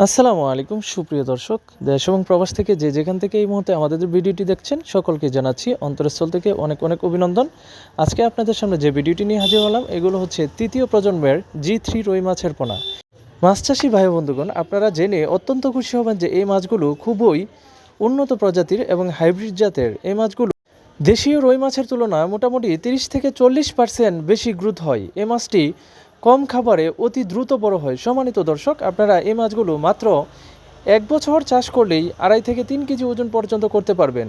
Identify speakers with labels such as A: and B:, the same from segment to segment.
A: আসসালামু আলাইকুম সুপ্রিয় দর্শক, দেশ এবং প্রবাস থেকে যে যেখান থেকে এই মুহূর্তে আমাদের ভিডিওটি দেখছেন সকলকে জানাচ্ছি অন্তরস্থল থেকে অনেক অনেক অভিনন্দন। আজকে আপনাদের সামনে যে ভিডিওটি নিয়ে হাজির হলাম এগুলো হচ্ছে তৃতীয় প্রজন্মের G3 রুই মাছের পোনা। মাছ চাষি ভাই বন্ধুগণ, আপনারা জেনে অত্যন্ত খুশি হবেন যে এই মাছগুলো খুবই উন্নত প্রজাতির এবং হাইব্রিড জাতের। এই মাছগুলো দেশীয় রুই মাছের তুলনায় মোটামুটি 30 থেকে 40% বেশি গ্রোথ হয়। এই মাছটি কম খাবারে অতি দ্রুত বড় হয়। সম্মানিত দর্শক, আপনারা এই মাছগুলো মাত্র 1 বছর চাষ করলেই 2.5 থেকে 3 কেজি ওজন পর্যন্ত করতে পারবেন।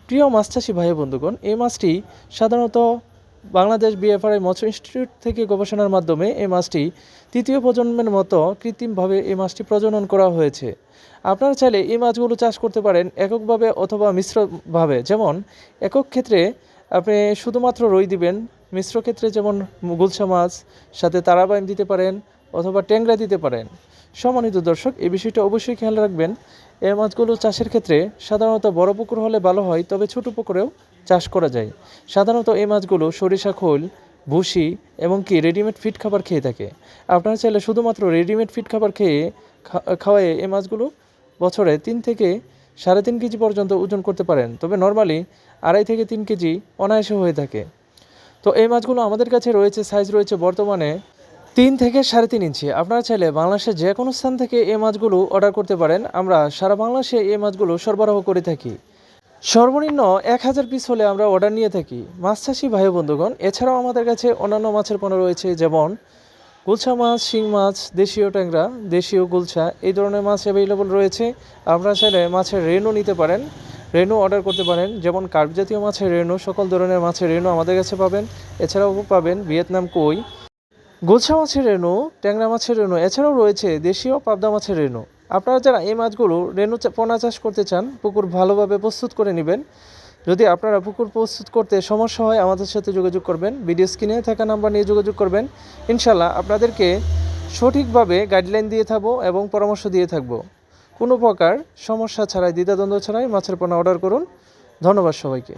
A: প্রিয় মাছ চাষি ভাই বন্ধুগণ, এই মাছটি সাধারণত বাংলাদেশ বিএফআরআই মৎস্য ইনস্টিটিউট থেকে গবেষণার মাধ্যমে এই মাছটি তৃতীয় প্রজন্মের মতো কৃত্রিমভাবে এই মাছটি প্রজনন করা হয়েছে। আপনারা চাইলে এই মাছগুলো চাষ করতে পারেন এককভাবে অথবা মিশ্রভাবে। যেমন একক ক্ষেত্রে আপনি শুধুমাত্র রুই দিবেন, মিশ্র ক্ষেত্রে যেমন গুলশা মাছ সাথে তারাবাইম দিতে পারেন অথবা ট্যাংরা দিতে পারেন। সম্মানিত দর্শক, এই বিষয়টা অবশ্যই খেয়াল রাখবেন। এই মাছগুলো চাষের ক্ষেত্রে সাধারণত বড় পুকুর হলে ভালো হয়, তবে ছোট পুকুরেও চাষ করা যায়। সাধারণত এই মাছগুলো সরিষা খোল, ভুসি এবং কি রেডিমেড ফিড খাবার খেয়ে থাকে। আপনারা চাইলে শুধুমাত্র রেডিমেড ফিড খাবার খাওয়ায়ে এই মাছগুলো বছরে 3 থেকে 3.5 কেজি পর্যন্ত ওজন করতে পারেন, তবে নর্মালি 2.5 থেকে 3 কেজি অনায়াসে হয়ে থাকে। তো এই মাছগুলো আমাদের কাছে রয়েছে, সাইজ রয়েছে বর্তমানে 3 থেকে 3.5 ইঞ্চি। আপনারা চাইলে বাংলাদেশের যে কোনো স্থান থেকে এই মাছগুলো অর্ডার করতে পারেন। আমরা সারা বাংলাদেশে এই মাছগুলো সরবরাহ করে থাকি। সর্বনিম্ন 1000 পিস হলে আমরা অর্ডার নিয়ে থাকি। মাছ চাষি ভাই বন্ধুগণ, এছাড়াও আমাদের কাছে অন্যান্য মাছের পণ্য রয়েছে, যেমন গুলশা মাছ, শিং মাছ, দেশীয় ট্যাংরা, দেশীয় গুলশা, এই ধরনের মাছ অ্যাভেলেবল রয়েছে। আপনারা চাইলে মাছের রেনু নিতে পারেন, রেনু অর্ডার করতে পারেন। যেমন কার্প জাতীয় মাছের রেনু, সকল ধরনের মাছের রেনু আমাদের কাছে পাবেন। এছাড়াও পাবেন ভিয়েতনাম কই, গুলশা মাছের রেনু, ট্যাংরা মাছের রেনু, এছাড়াও রয়েছে দেশীয় পাবদা মাছের রেনু। আপনারা যারা এই মাছগুলো রেনু পোনা চাষ করতে চান, পুকুর ভালোভাবে প্রস্তুত করে নেবেন। যদি আপনারা পুকুর প্রস্তুত করতে সমস্যা হয় আমাদের সাথে যোগাযোগ করবেন, ভিডিও স্ক্রিনে থাকা নাম্বার নিয়ে যোগাযোগ করবেন। ইনশাল্লাহ আপনাদেরকে সঠিকভাবে গাইডলাইন দিয়ে থাকবো এবং পরামর্শ দিয়ে থাকবো। কোনো প্রকার সমস্যা ছাড়াই, দ্বিধাদ্বন্দ্ব ছাড়াই মাছের পোনা অর্ডার করুন। ধন্যবাদ সবাইকে।